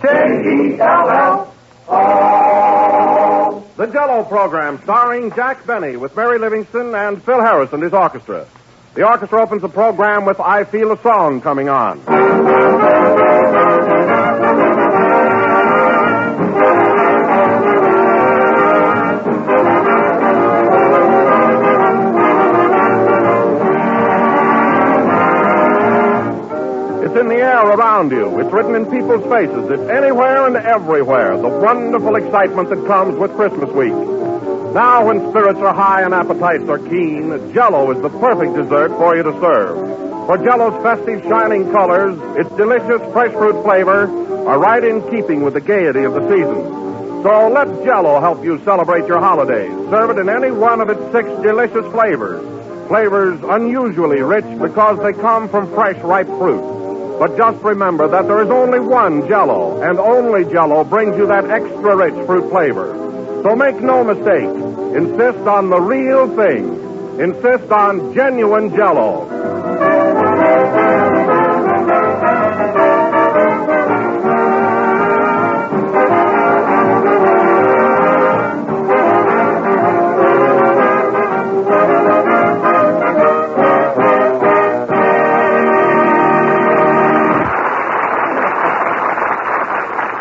J-E-L-L-O. The Jell-O program starring Jack Benny with Mary Livingston and Phil Harris and his orchestra. The orchestra opens the program with I Feel a Song coming on. It's in the air around you. It's written in people's faces. It's anywhere and everywhere. The wonderful excitement that comes with Christmas week. Now, when spirits are high and appetites are keen, Jell-O is the perfect dessert for you to serve. For Jell-O's festive, shining colors, its delicious fresh fruit flavor are right in keeping with the gaiety of the season. So let Jell-O help you celebrate your holidays. Serve it in any one of its 6 delicious flavors. Flavors unusually rich because they come from fresh, ripe fruit. But just remember that there is only one Jell-O, and only Jell-O brings you that extra rich fruit flavor. So make no mistake. Insist on the real thing. Insist on genuine Jell-O.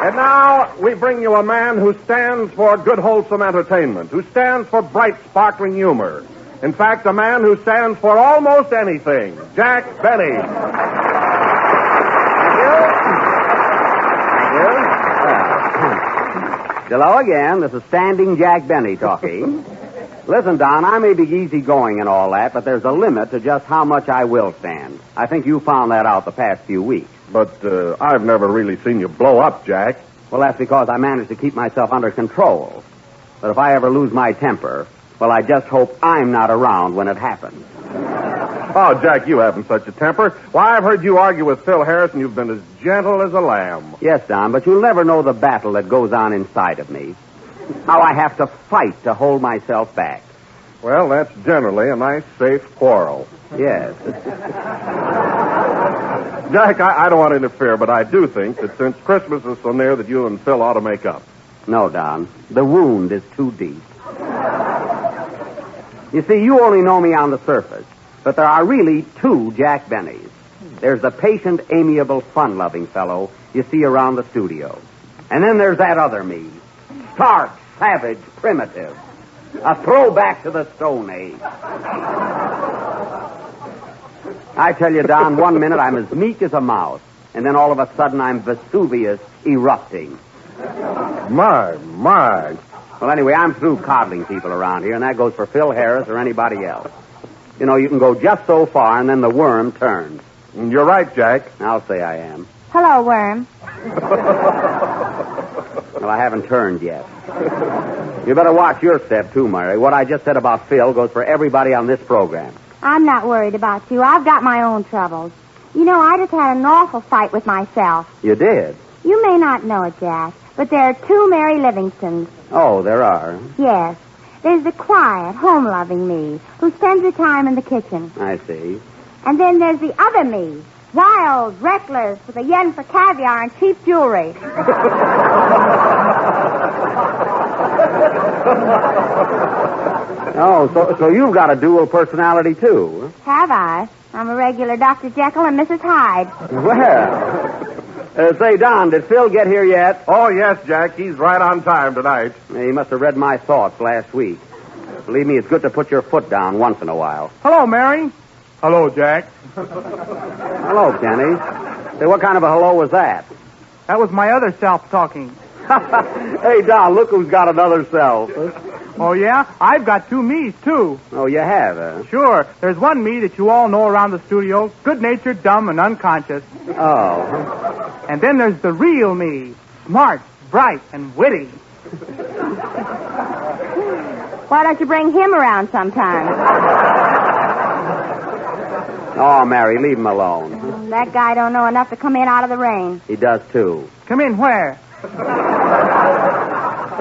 And now we bring you a man who stands for good, wholesome entertainment, who stands for bright, sparkling humor. In fact, a man who stands for almost anything, Jack Benny. Hello again. This is Standing Jack Benny talking. Listen, Don, I may be easygoing and all that, but there's a limit to just how much I will stand. I think you found that out the past few weeks. But I've never really seen you blow up, Jack. Well, that's because I managed to keep myself under control. But if I ever lose my temper, well, I just hope I'm not around when it happens. Oh, Jack, you haven't such a temper. Why, I've heard you argue with Phil Harris, and you've been as gentle as a lamb. Yes, Don, but you'll never know the battle that goes on inside of me. How I have to fight to hold myself back. Well, that's generally a nice, safe quarrel. Yes. Jack, I don't want to interfere, but I do think that since Christmas is so near that you and Phil ought to make up. No, Don. The wound is too deep. You see, you only know me on the surface, but there are really 2 Jack Bennys. There's the patient, amiable, fun-loving fellow you see around the studio. And then there's that other me. Stark, savage, primitive. A throwback to the Stone Age. I tell you, Don, one minute I'm as meek as a mouse, and then all of a sudden I'm Vesuvius erupting. My. Well, anyway, I'm through coddling people around here, and that goes for Phil Harris or anybody else. You know, you can go just so far, and then the worm turns. You're right, Jack. I'll say I am. Hello, worm. Well, I haven't turned yet. You better watch your step, too, Mary. What I just said about Phil goes for everybody on this program. I'm not worried about you. I've got my own troubles. You know, I just had an awful fight with myself. You did? You may not know it, Jack, but there are 2 Mary Livingstons. Oh, there are? Yes. There's the quiet, home-loving me, who spends her time in the kitchen. I see. And then there's the other me, wild, reckless, with a yen for caviar and cheap jewelry. Oh, so you've got a dual personality, too? Have I? I'm a regular Dr. Jekyll and Mrs. Hyde. Well, say, Don, did Phil get here yet? Oh, yes, Jack. He's right on time tonight. He must have read my thoughts last week. Believe me, it's good to put your foot down once in a while. Hello, Mary. Hello, Jack. Hello, Kenny. Say, what kind of a hello was that? That was my other self talking. Hey, Don, look who's got another self. Oh, yeah? I've got 2 me's, too. Oh, you have, huh? Sure. There's one me that you all know around the studio, good-natured, dumb, and unconscious. Oh. And then there's the real me, smart, bright, and witty. Why don't you bring him around sometime? Oh, Mary, leave him alone. That guy don't know enough to come in out of the rain. He does, too. Come in where?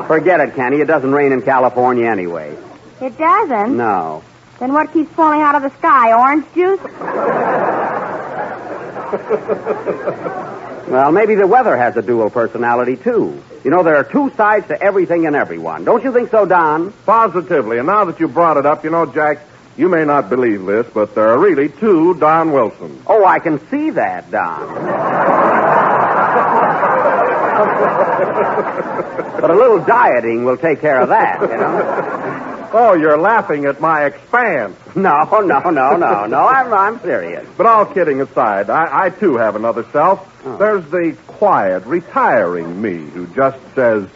Forget it, Kenny. It doesn't rain in California anyway. It doesn't? No. Then what keeps falling out of the sky? Orange juice? Well, maybe the weather has a dual personality, too. You know, there are two sides to everything and everyone. Don't you think so, Don? Positively. And now that you brought it up, you know, Jack, you may not believe this, but there are really two Don Wilsons. Oh, I can see that, Don. But a little dieting will take care of that, you know. Oh, you're laughing at my expanse. No. I'm serious. But all kidding aside, I too have another self. Oh. There's the quiet, retiring me who just says,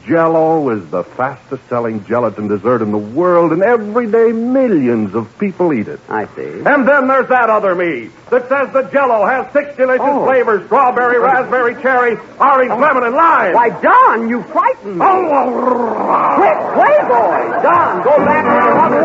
Jell-O is the fastest-selling gelatin dessert in the world, and every day millions of people eat it. I see. And then there's that other me that says that Jell-O has 6 delicious flavors: strawberry, raspberry, cherry, orange, lemon, and lime. Why, Don, you frightened me. Oh, Quick, Playboy! Don, go back to your mother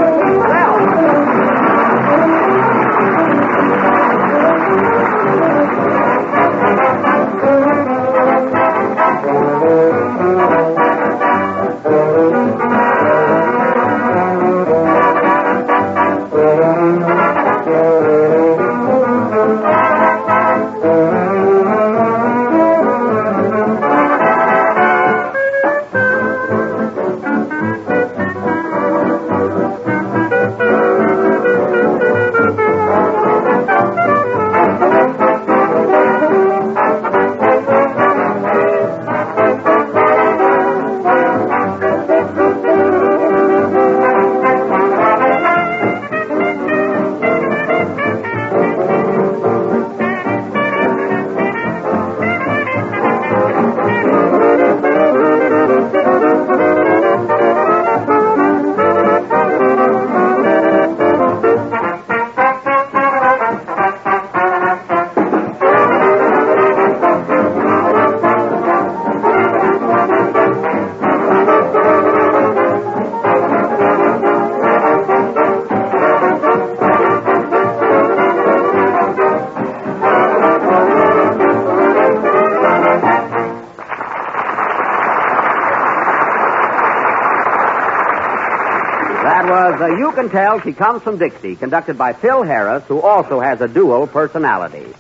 and You Can Tell She Comes from Dixie, conducted by Phil Harris, who also has a dual personality.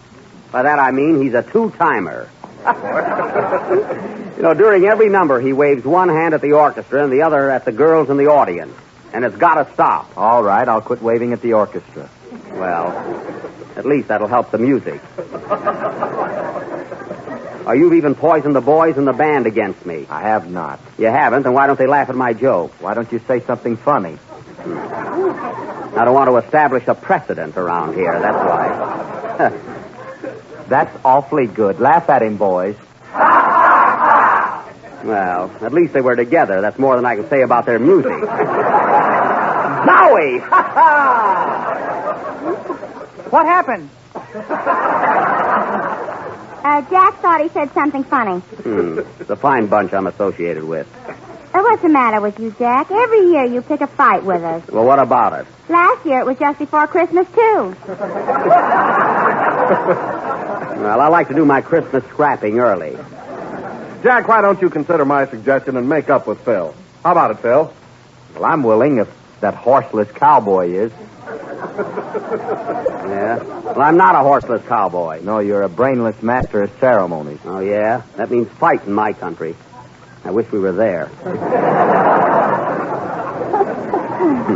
By that I mean he's a two-timer. You know, during every number, he waves one hand at the orchestra and the other at the girls in the audience. And it's got to stop. All right, I'll quit waving at the orchestra. Well, at least that'll help the music. Or you've even poisoned the boys in the band against me. I have not. You haven't, then why don't they laugh at my joke? Why don't you say something funny? I don't want to establish a precedent around here, that's why. That's awfully good. Laugh at him, boys. Well, at least they were together. That's more than I can say about their music. Zowie! What happened? Jack thought he said something funny. It's a fine bunch I'm associated with. What's the matter with you, Jack? Every year you pick a fight with us. Well, what about it? Last year it was just before Christmas, too. Well, I like to do my Christmas scrapping early. Jack, why don't you consider my suggestion and make up with Phil? How about it, Phil? Well, I'm willing if that horseless cowboy is. Yeah? Well, I'm not a horseless cowboy. No, you're a brainless master of ceremonies. Oh, yeah? That means fight in my country. I wish we were there.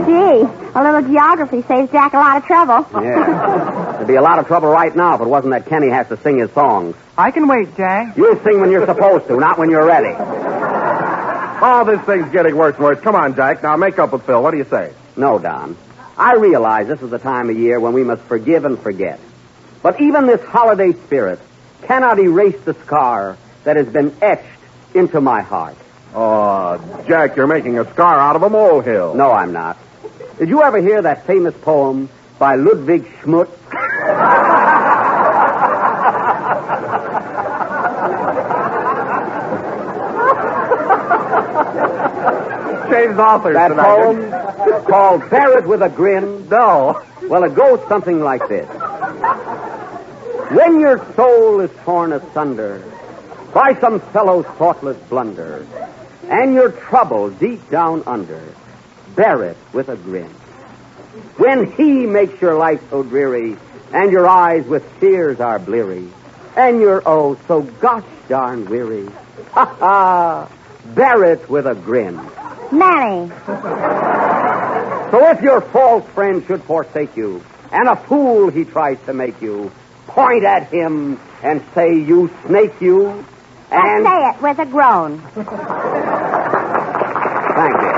Gee, a little geography saves Jack a lot of trouble. Yeah. There'd be a lot of trouble right now if it wasn't that Kenny has to sing his songs. I can wait, Jack. You sing when you're supposed to, not when you're ready. Oh, this thing's getting worse and worse. Come on, Jack. Now make up with Phil. What do you say? No, Don. I realize this is the time of year when we must forgive and forget. But even this holiday spirit cannot erase the scar that has been etched into my heart. Oh, Jack, you're making a scar out of a molehill. No, I'm not. Did you ever hear that famous poem by Ludwig Schmutz? James author. That poem called Bear It With a Grin? No. Well, it goes something like this. When your soul is torn asunder by some fellow's thoughtless blunder, and your trouble deep down under, bear it with a grin. When he makes your life so dreary, and your eyes with tears are bleary, and you're oh so gosh darn weary. Ha ha! Bear it with a grin. Mary. So if your false friend should forsake you, and a fool he tries to make you, point at him and say you snake you, and... Say it with a groan. Thank you.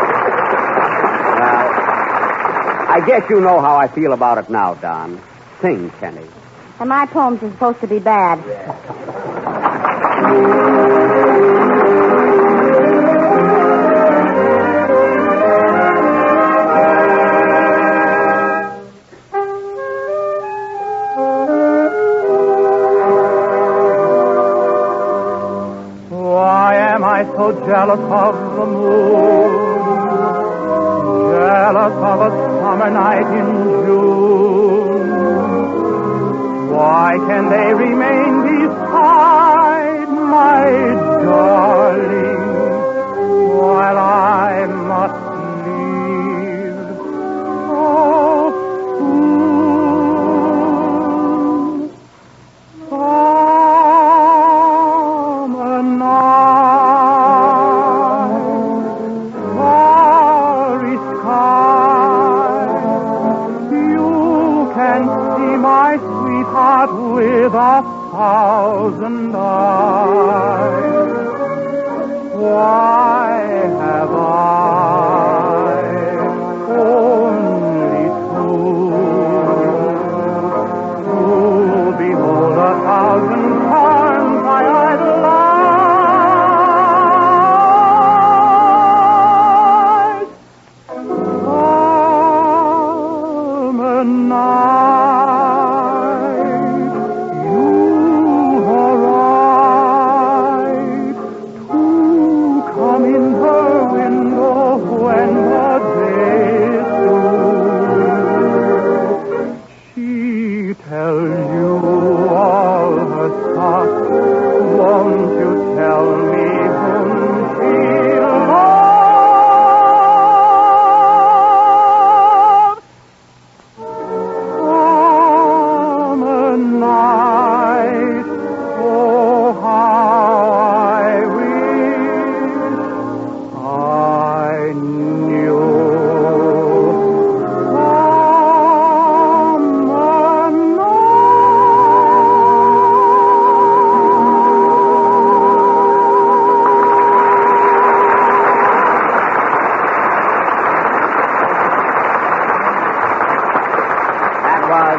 Well, I guess you know how I feel about it now, Don. Sing, Kenny. And my poems are supposed to be bad. Why am I so jealous of the moon? Jealous of a summer night in June. Why can they remain beside my darling while I must leave so soon? Summer night, starry sky, you can see my sweetheart with 1,000 eyes. Why have I only two to behold 1,000 times I idolize? Summer night, you are right to come in her window when the day is through. She tells you all her thoughts. Won't you tell me whom she loves? Summer night, oh how I wish I knew. Summer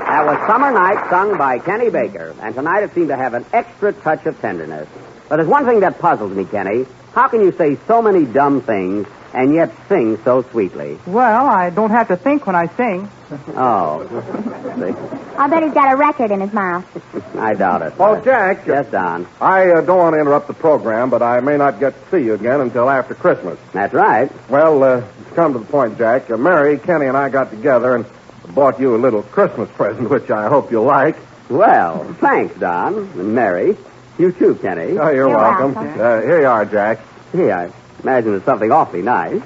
That was Summer Night, sung by Kenny Baker. And tonight it seemed to have an extra touch of tenderness. But there's one thing that puzzles me, Kenny. How can you say so many dumb things and yet sing so sweetly? Well, I don't have to think when I sing. Oh. See? I bet he's got a record in his mouth. I doubt it. Well, Jack, Yes, Don. I don't want to interrupt the program, but I may not get to see you again until after Christmas. That's right. Well, it's come to the point, Jack. Mary, Kenny, and I got together and bought you a little Christmas present, which I hope you'll like. Well, thanks, Don. And Mary. You too, Kenny. Oh, you're welcome. welcome. Here you are, Jack. Gee, I imagine it's something awfully nice.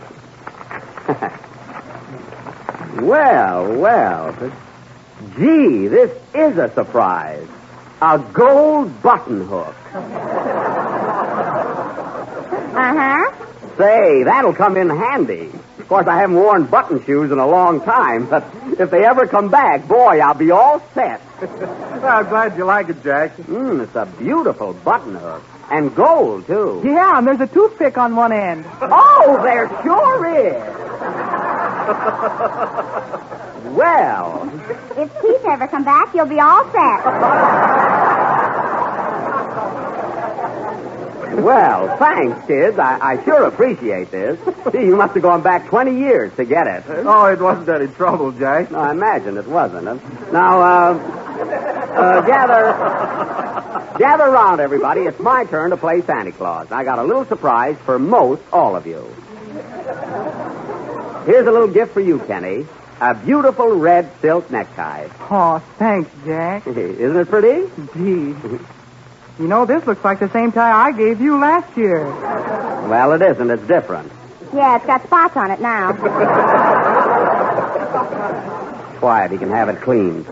Well. Gee, this is a surprise. A gold button hook. Uh-huh. Say, that'll come in handy. Of course, I haven't worn button shoes in a long time, but if they ever come back, boy, I'll be all set. Well, I'm glad you like it, Jack. It's a beautiful button hook. And gold, too. Yeah, and there's a toothpick on one end. Oh, there sure is. Well, If Keith ever come back, you'll be all set. well, thanks, kids. I sure appreciate this. Gee, you must have gone back 20 years to get it. Oh, it wasn't any trouble, Jack. No, I imagine it wasn't. Now, gather around, everybody. It's my turn to play Santa Claus. I got a little surprise for most all of you. Here's a little gift for you, Kenny. A beautiful red silk necktie. Oh, thanks, Jack. Isn't it pretty? Gee. You know, this looks like the same tie I gave you last year. Well, it isn't. It's different. Yeah, it's got spots on it now. Quiet. He can have it cleaned.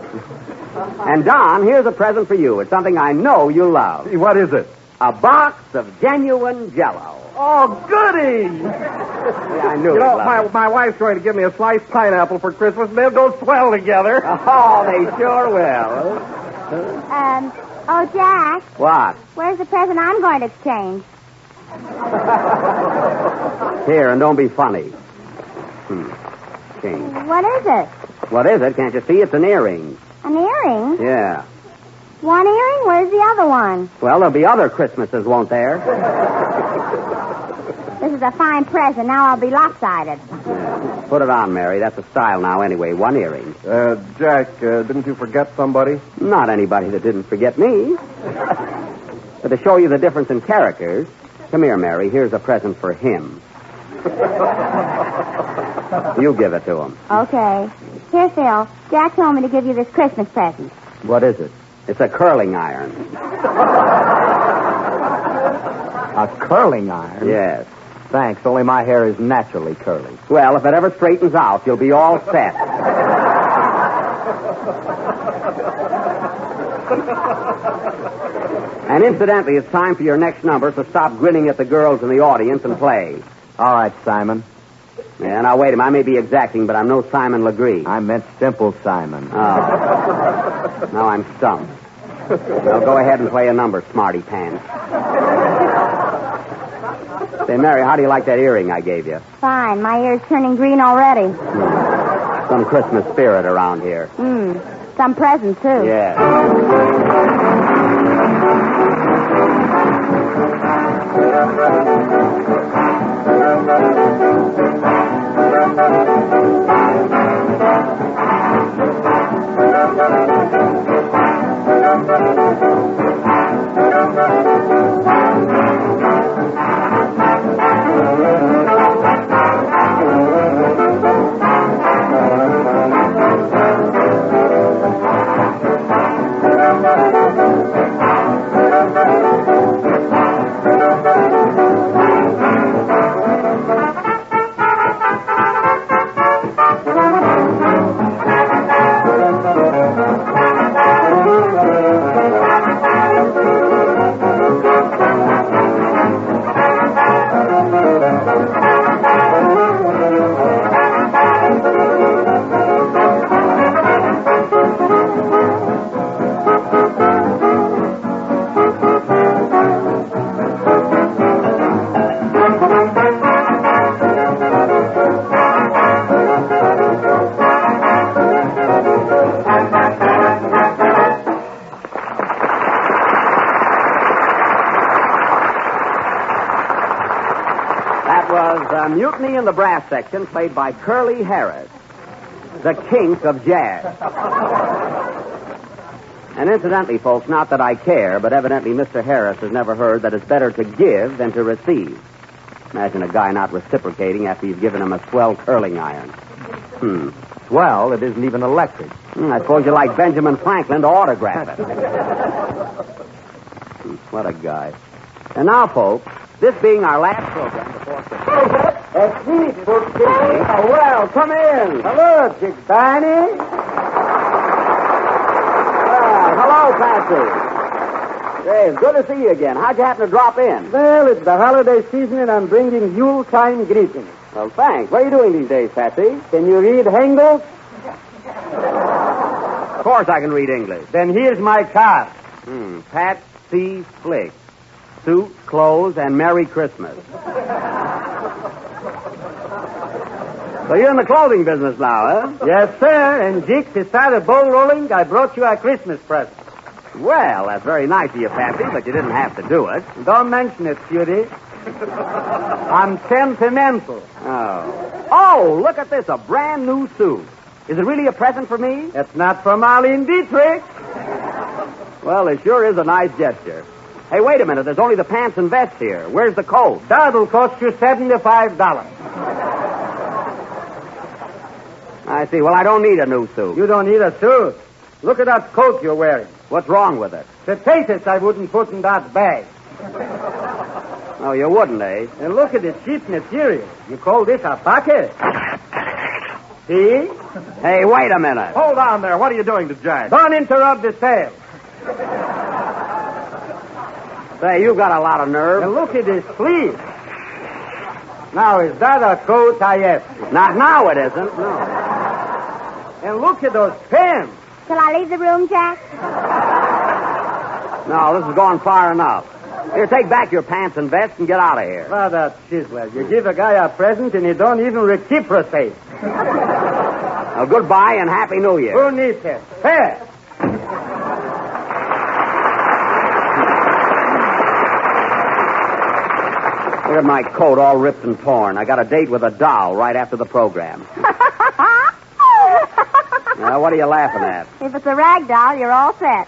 And, Don, here's a present for you. It's something I know you love. What is it? A box of genuine Jell-O. Oh, goody! Yeah, I knew You know, it. my wife's going to give me a sliced pineapple for Christmas, and they'll go swell together. Oh, they sure will. Oh, Jack, What? where's the present I'm going to exchange? Here, and don't be funny. Change. What is it? What is it? Can't you see? It's an earring. An earring? Yeah. One earring? Where's the other one? Well, there'll be other Christmases, won't there? This is a fine present. Now I'll be lopsided. Yeah. Put it on, Mary. That's the style now, anyway. One earring. Jack, didn't you forget somebody? Not anybody that didn't forget me. But to show you the difference in characters, come here, Mary. Here's a present for him. You give it to him. Okay. Here, Phil. Jack told me to give you this Christmas present. What is it? It's a curling iron. A curling iron? Yes. Thanks, only my hair is naturally curly. Well, if it ever straightens out, you'll be all set. And incidentally, it's time for your next number, so stop grinning at the girls in the audience and play. All right, Simon. Yeah, now wait a minute. I may be exacting, but I'm no Simon Legree. I meant Simple Simon. Oh. Now I'm stumped. Well, go ahead and play a number, smarty pants. Say, Mary, how do you like that earring I gave you? Fine. My ear's turning green already. Some Christmas spirit around here. Some present, too. Yeah. Mutiny in the Brass Section, played by Curly Harris, the kink of jazz. And incidentally, folks, not that I care, but evidently Mr. Harris has never heard that it's better to give than to receive. Imagine a guy not reciprocating after you've given him a swell curling iron. Swell? It isn't even electric. I suppose you like Benjamin Franklin to autograph it. What a guy. And now, folks, this being our last program before Christmas. That's me, Brooksy. Oh, well, come in. Hello, Dick Barney. Hello, Patsy. Hey, it's good to see you again. How'd you happen to drop in? Well, it's the holiday season, and I'm bringing Yuletime greetings. Well, thanks. What are you doing these days, Patsy? Can you read Hengel? Of course I can read English. Then here's my card. Patsy Flick. Suit, clothes, and Merry Christmas. So you're in the clothing business now, huh? Yes, sir. And, Dick, to start a bowl rolling, I brought you a Christmas present. Well, that's very nice of you, Patsy, but you didn't have to do it. Don't mention it, cutie. I'm sentimental. Oh, look at this, a brand new suit. Is it really a present for me? It's not from Marlene Dietrich. Well, it sure is a nice gesture. Hey, wait a minute. There's only the pants and vest here. Where's the coat? That'll cost you $75. I see. Well, I don't need a new suit. You don't need a suit. Look at that coat you're wearing. What's wrong with it? The tatus I wouldn't put in that bag. Oh, you wouldn't, eh? And look at the cheap material. You call this a pocket? See? Hey, wait a minute. Hold on there. What are you doing to Jack? Don't interrupt the sale. Say, you've got a lot of nerve. And look at his sleeve. Now, is that a coat I have? Not now, it isn't. No. And look at those pens. Shall I leave the room, Jack? No, this has gone far enough. Here, take back your pants and vest and get out of here. Brother Chisler, you give a guy a present and you don't even reciprocate. Well, goodbye and Happy New Year. Who needs it? Hey! Look at my coat all ripped and torn. I got a date with a doll right after the program. Now, what are you laughing at? If it's a rag doll, you're all set.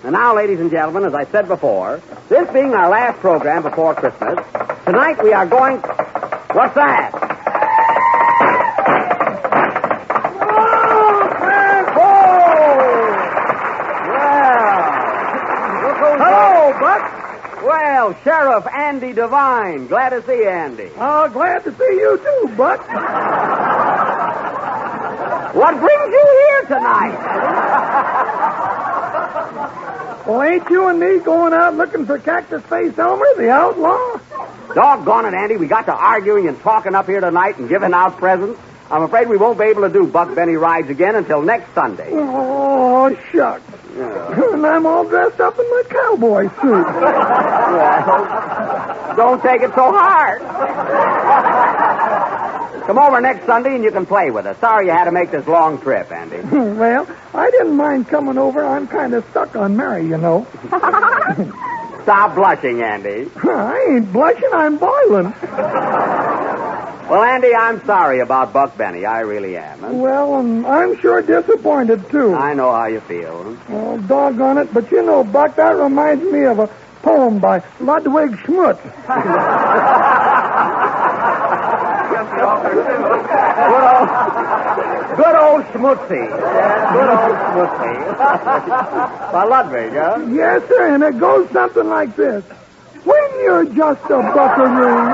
And now, ladies and gentlemen, as I said before, this being our last program before Christmas, tonight we are going... What's that? Hello, Buck. Well, Sheriff Andy Devine. Glad to see you, Andy. Oh, glad to see you too, Buck. What brings you here tonight? Well, ain't you and me going out looking for Cactus Face Elmer, the outlaw? Doggone it, Andy. We got to arguing and talking up here tonight and giving out presents. I'm afraid we won't be able to do Buck Benny Rides again until next Sunday. Oh, shucks. Yeah. And I'm all dressed up in my cowboy suit. Well, don't take it so hard. Come over next Sunday and you can play with us. Sorry you had to make this long trip, Andy. Well, I didn't mind coming over. I'm kind of stuck on Mary, you know. Stop blushing, Andy. I ain't blushing. I'm boiling. Well, Andy, I'm sorry about Buck Benny. I really am. Well, I'm sure disappointed, too. I know how you feel. Oh, doggone it. But you know, Buck, that reminds me of a poem by Ludwig Schmutz. Good old Schmutzy. Good old Schmutzy. By Ludwig, huh? Yes, sir, and it goes something like this. When you're just a buckaroo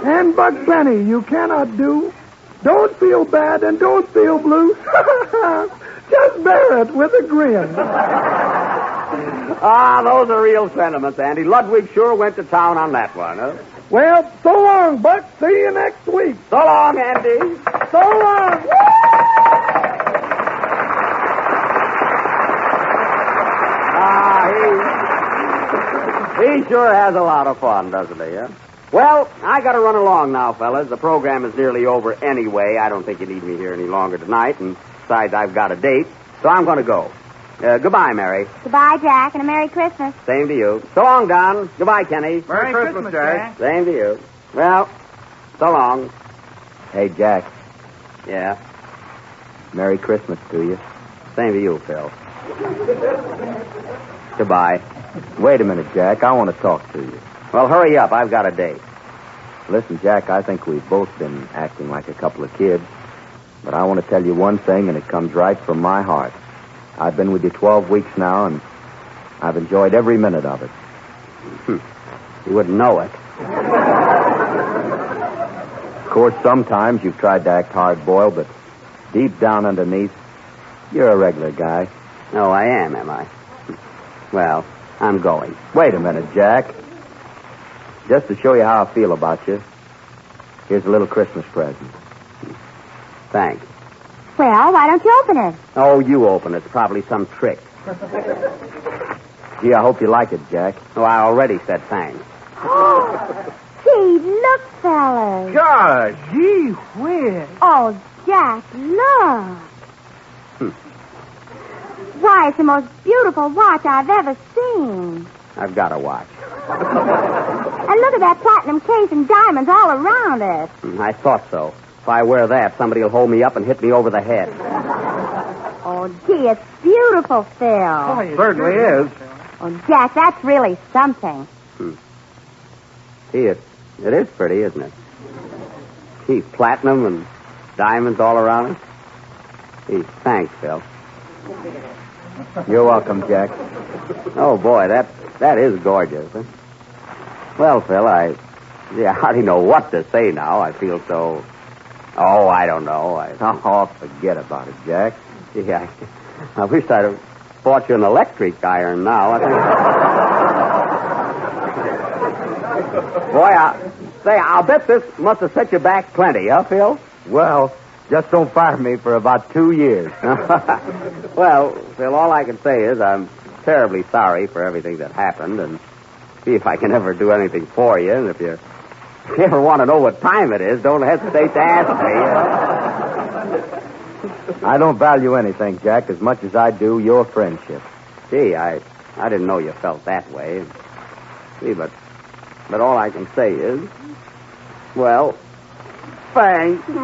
and Buck Benny you cannot do, don't feel bad and don't feel blue. Just bear it with a grin. Ah, those are real sentiments, Andy. Ludwig sure went to town on that one, huh? Well, so long, Buck. See you next week. So long, Andy. So long. He sure has a lot of fun, doesn't he, huh? Well, I got to run along now, fellas. The program is nearly over anyway. I don't think you need me here any longer tonight, and besides, I've got a date, so I'm going to go. Goodbye, Mary. Goodbye, Jack, and a Merry Christmas. Same to you. So long, Don. Goodbye, Kenny. Merry Christmas, Jack. Same to you. Well, so long. Hey, Jack, Yeah. Merry Christmas to you. Same to you, Phil. Goodbye. Wait a minute, Jack. I want to talk to you. Well, hurry up. I've got a date. Listen, Jack, I think we've both been acting like a couple of kids. But I want to tell you one thing, and it comes right from my heart. I've been with you 12 weeks now, and I've enjoyed every minute of it. You wouldn't know it. Of course, sometimes you've tried to act hard-boiled, but deep down underneath, you're a regular guy. No, I am I? Well, I'm going. Wait a minute, Jack. Just to show you how I feel about you, here's a little Christmas present. Thanks. Well, why don't you open it? Oh, you open it. It's probably some trick. Gee, I hope you like it, Jack. Oh, I already said thanks. Gee, look, fellas. Gosh. Gee whiz. Oh, Jack, look. Why, it's the most beautiful watch I've ever seen. I've got a watch. And look at that platinum case and diamonds all around it. I thought so. If I wear that, somebody will hold me up and hit me over the head. Oh, gee, it's beautiful, Phil. It certainly is. Oh, Jack, that's really something. Gee, it is pretty, isn't it? Gee, platinum and diamonds all around it. Gee, thanks, Phil. You're welcome, Jack. Oh, boy, that is gorgeous. Huh? Well, Phil, I hardly know what to say now. I feel so Oh, I don't know. Oh, forget about it, Jack. Gee, I wish I'd have bought you an electric iron now. Boy, I'll bet this must have set you back plenty, huh, Phil? Well, just don't fire me for about 2 years. Well, Phil, all I can say is I'm terribly sorry for everything that happened, and see if I can ever do anything for you. And if you ever want to know what time it is, don't hesitate to ask me. I don't value anything, Jack, as much as I do your friendship. Gee, I didn't know you felt that way. See, but all I can say is, well, thanks, Phil.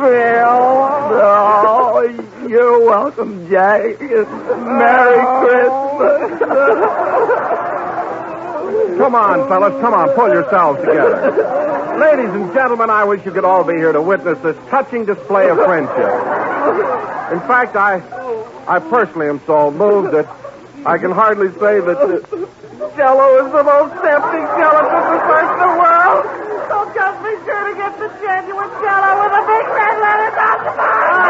Oh, you're welcome, Jack. Merry Christmas. Come on, fellas, come on, pull yourselves together. Ladies and gentlemen, I wish you could all be here to witness this touching display of friendship. In fact, I personally am so moved that I can hardly say that Jell-O is the most tempting gelatin to search the world. So just be sure to get the genuine Jell-O with a big red letter down the bottom.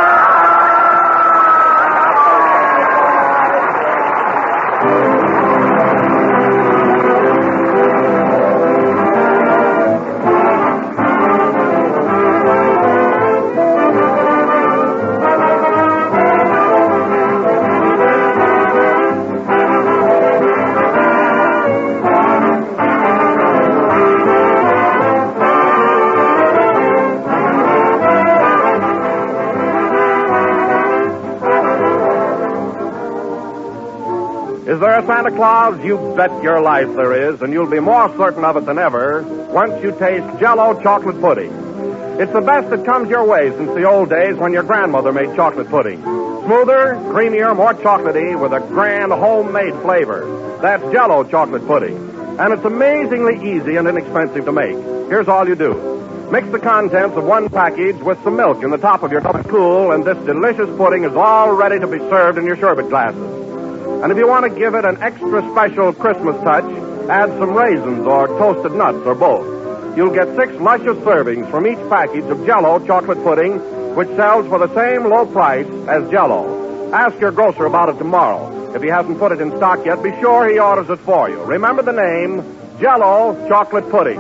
Is there a Santa Claus? You bet your life there is, and you'll be more certain of it than ever once you taste Jell-O chocolate pudding. It's the best that comes your way since the old days when your grandmother made chocolate pudding. Smoother, creamier, more chocolatey with a grand homemade flavor. That's Jell-O chocolate pudding. And it's amazingly easy and inexpensive to make. Here's all you do. Mix the contents of one package with some milk in the top of your cup of cool, and this delicious pudding is all ready to be served in your sherbet glasses. And if you want to give it an extra special Christmas touch, add some raisins or toasted nuts or both. You'll get 6 luscious servings from each package of Jell-O chocolate pudding, which sells for the same low price as Jell-O. Ask your grocer about it tomorrow. If he hasn't put it in stock yet, be sure he orders it for you. Remember the name, Jell-O chocolate pudding.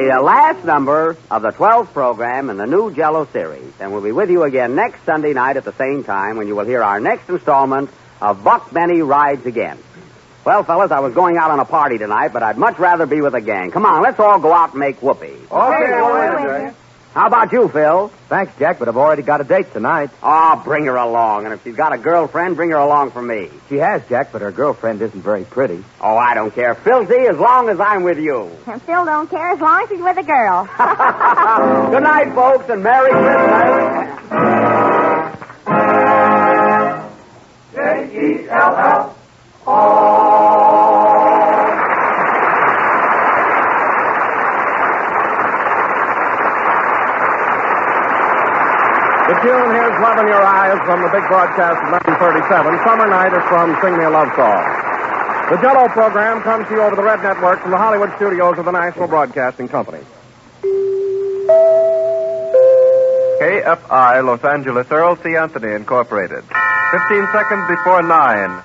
The last number of the 12th program in the new Jell-O series. And we'll be with you again next Sunday night at the same time when you will hear our next installment of Buck Benny Rides Again. Well, fellas, I was going out on a party tonight, but I'd much rather be with a gang. Come on, let's all go out and make whoopee. Okay. How about you, Phil? Thanks, Jack, but I've already got a date tonight. Oh, bring her along. And if she's got a girlfriend, bring her along for me. She has, Jack, but her girlfriend isn't very pretty. Oh, I don't care. Filthy as long as I'm with you. And Phil don't care as long as he's with a girl. Good night, folks, and Merry Christmas. Jell-O. The tune, Here's Love in Your Eyes, from the big broadcast of 1937. Summer Night is from Sing Me a Love Song. The Jell-O program comes to you over the Red Network from the Hollywood studios of the National Broadcasting Company. KFI, Los Angeles, Earl C. Anthony, Incorporated. 15 seconds before 9.